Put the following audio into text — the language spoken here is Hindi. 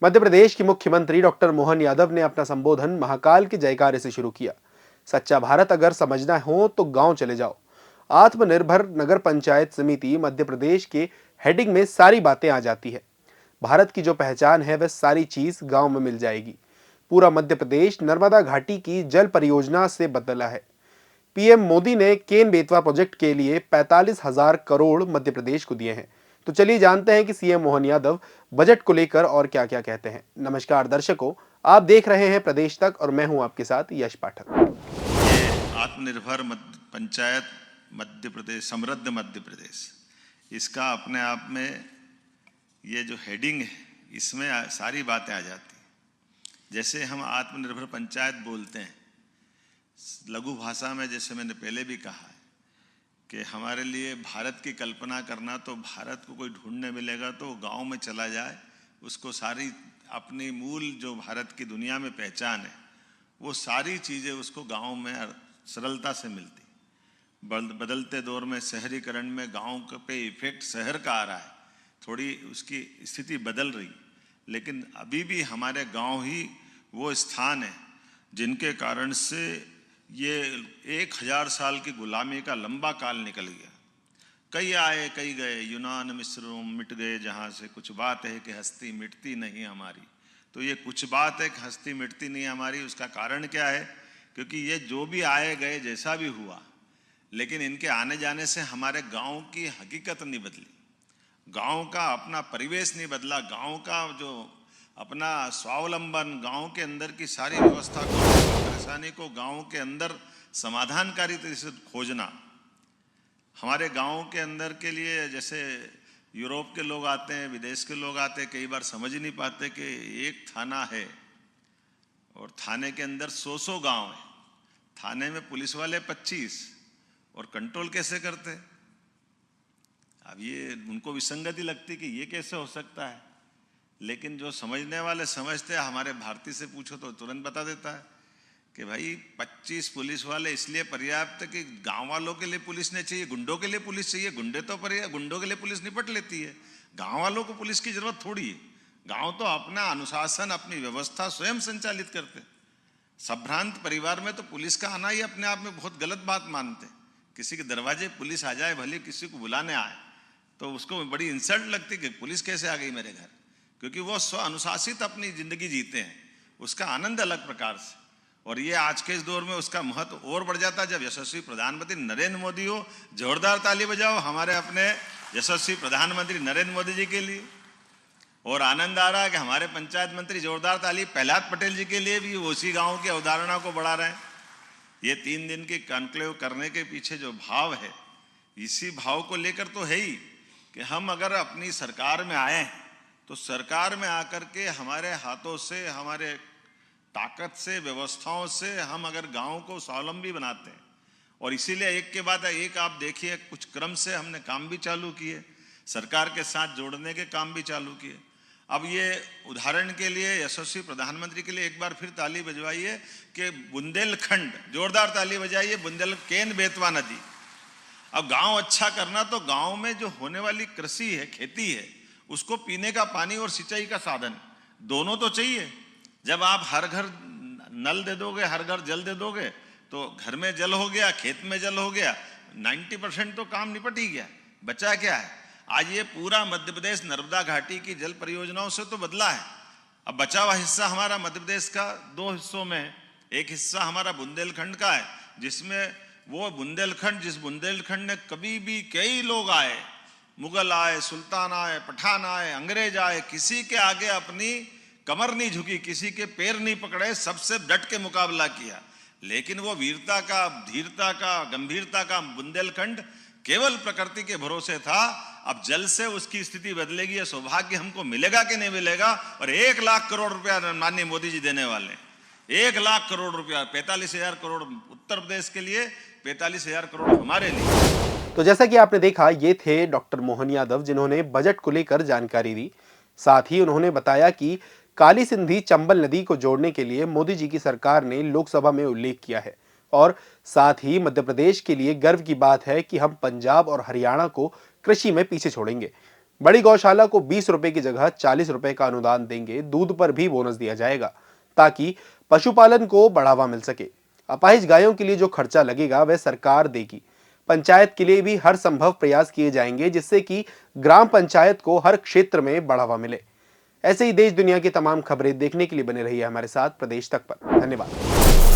मध्य प्रदेश के मुख्यमंत्री डॉक्टर मोहन यादव ने अपना संबोधन महाकाल के जयकारे से शुरू किया। सच्चा भारत अगर समझना हो तो गांव चले जाओ। आत्मनिर्भर नगर पंचायत समिति मध्य प्रदेश के हेडिंग में सारी बातें आ जाती है। भारत की जो पहचान है वह सारी चीज गांव में मिल जाएगी। पूरा मध्य प्रदेश नर्मदा घाटी की जल परियोजना से बदला है। पीएम मोदी ने केन बेतवा प्रोजेक्ट के लिए 45,000 करोड़ मध्य प्रदेश को दिए हैं। तो चलिए जानते हैं कि सीएम मोहन यादव बजट को लेकर और क्या क्या कहते हैं। नमस्कार दर्शकों, आप देख रहे हैं प्रदेश तक और मैं हूं आपके साथ यश पाठक। ये आत्मनिर्भर पंचायत मध्य प्रदेश, समृद्ध मध्य प्रदेश, इसका अपने आप में ये जो हेडिंग है इसमें सारी बातें आ जाती हैं। जैसे हम आत्मनिर्भर पंचायत बोलते हैं लघु भाषा में, जैसे मैंने पहले भी कहा है कि हमारे लिए भारत की कल्पना करना, तो भारत को कोई ढूंढने मिलेगा तो गांव में चला जाए, उसको सारी अपनी मूल जो भारत की दुनिया में पहचान है वो सारी चीज़ें उसको गांव में सरलता से मिलती। बदलते दौर में शहरीकरण में गांव पे इफेक्ट शहर का आ रहा है, थोड़ी उसकी स्थिति बदल रही, लेकिन अभी भी हमारे गांव ही वो स्थान है जिनके कारण से ये 1000 साल की गुलामी का लंबा काल निकल गया। कई आए कई गए, यूनान मिस्र रोम मिट गए, जहाँ से कुछ बात है कि हस्ती मिटती नहीं हमारी। तो ये कुछ बात है कि हस्ती मिटती नहीं हमारी, उसका कारण क्या है? क्योंकि ये जो भी आए गए जैसा भी हुआ, लेकिन इनके आने जाने से हमारे गांव की हकीकत नहीं बदली, गांव का अपना परिवेश नहीं बदला, गांव का जो अपना स्वावलंबन, गांव के अंदर की सारी व्यवस्था को, परेशानी को गांव के अंदर समाधानकारी तरीके से खोजना। हमारे गांव के अंदर के लिए, जैसे यूरोप के लोग आते हैं, विदेश के लोग आते हैं, कई बार समझ ही नहीं पाते कि एक थाना है और थाने के अंदर 100 गांव है, थाने में पुलिस वाले 25, और कंट्रोल कैसे करते? अब ये उनको विसंगति लगती कि ये कैसे हो सकता है, लेकिन जो समझने वाले समझते हैं। हमारे भारतीय से पूछो तो तुरंत बता देता है कि भाई 25 पुलिस वाले इसलिए पर्याप्त कि गांव वालों के लिए पुलिस नहीं चाहिए, गुंडों के लिए पुलिस चाहिए। गुंडों के लिए पुलिस निपट लेती है, गांव वालों को पुलिस की जरूरत थोड़ी है। गांव तो अपना अनुशासन, अपनी व्यवस्था स्वयं संचालित करते। संभ्रांत परिवार में तो पुलिस का आना ही अपने आप में बहुत गलत बात मानते। किसी के दरवाजे पुलिस आ जाए, भले किसी को बुलाने आए, तो उसको बड़ी इंसल्ट लगती कि पुलिस कैसे आ गई मेरे घर, क्योंकि वो स्व अनुशासित अपनी जिंदगी जीते हैं, उसका आनंद अलग प्रकार से। और ये आज के इस दौर में उसका महत्व और बढ़ जाता है जब यशस्वी प्रधानमंत्री नरेंद्र मोदी हो। जोरदार ताली बजाओ हमारे अपने यशस्वी प्रधानमंत्री नरेंद्र मोदी जी के लिए। और आनंद आ रहा है कि हमारे पंचायत मंत्री, जोरदार ताली प्रहलाद पटेल जी के लिए भी, उसी गांव की अवधारणा को बढ़ा रहे हैं। ये 3 दिन की कॉन्क्लेव करने के पीछे जो भाव है, इसी भाव को लेकर तो है ही कि हम अगर अपनी सरकार में आए तो सरकार में आकर के हमारे हाथों से, हमारे ताकत से, व्यवस्थाओं से हम अगर गांव को स्वावलंबी बनाते हैं। और इसीलिए एक के बाद एक आप देखिए, कुछ क्रम से हमने काम भी चालू किए, सरकार के साथ जोड़ने के काम भी चालू किए। अब ये उदाहरण के लिए यशस्वी प्रधानमंत्री के लिए एक बार फिर ताली बजवाइए कि बुंदेलखंड, जोरदार ताली बजाइए, केन बेतवा नदी। अब गांव अच्छा करना तो गांव में जो होने वाली कृषि है, खेती है, उसको पीने का पानी और सिंचाई का साधन दोनों तो चाहिए। जब आप हर घर नल दे दोगे, हर घर जल दे दोगे, तो घर में जल हो गया, खेत में जल हो गया, 90% तो काम निपट ही गया। बचा क्या है? आज ये पूरा मध्य प्रदेश नर्मदा घाटी की जल परियोजनाओं से तो बदला है। अब बचा हुआ हिस्सा हमारा मध्य प्रदेश का 2 हिस्सों में, एक हिस्सा हमारा बुंदेलखंड का है, जिसमें वो बुंदेलखंड, जिस बुंदेलखंड ने कभी भी कई लोग आए, मुगल आए, सुल्तान आए, पठान आए, अंग्रेज आए, किसी के आगे अपनी कमर नहीं झुकी, किसी के पैर नहीं पकड़े, सबसे डट के मुकाबला किया। लेकिन वो वीरता का, धीरता का, गंभीरता का बुंदेलखंड केवल प्रकृति के भरोसे था। अब जल से उसकी स्थिति बदलेगी, ये सौभाग्य हमको मिलेगा कि नहीं मिलेगा? और 1 लाख करोड़ रुपया माननीय मोदी जी देने वाले, 1 लाख करोड़ रुपया, 45,000 करोड़ उत्तर प्रदेश के लिए, 45,000 करोड़ हमारे लिए। तो जैसा कि आपने देखा, ये थे डॉक्टर मोहन यादव जिन्होंने बजट को लेकर जानकारी दी। साथ ही उन्होंने बताया कि काली सिंधी चंबल नदी को जोड़ने के लिए मोदी जी की सरकार ने लोकसभा में उल्लेख किया है। और साथ ही मध्य प्रदेश के लिए गर्व की बात है कि हम पंजाब और हरियाणा को कृषि में पीछे छोड़ेंगे। बड़ी गौशाला को 20 रुपए की जगह 40 रुपए का अनुदान देंगे। दूध पर भी बोनस दिया जाएगा ताकि पशुपालन को बढ़ावा मिल सके। अपाहिज गायों के लिए जो खर्चा लगेगा वह सरकार देगी। पंचायत के लिए भी हर संभव प्रयास किए जाएंगे जिससे कि ग्राम पंचायत को हर क्षेत्र में बढ़ावा मिले। ऐसे ही देश दुनिया की तमाम खबरें देखने के लिए बने रहिए हमारे साथ प्रदेश तक पर। धन्यवाद।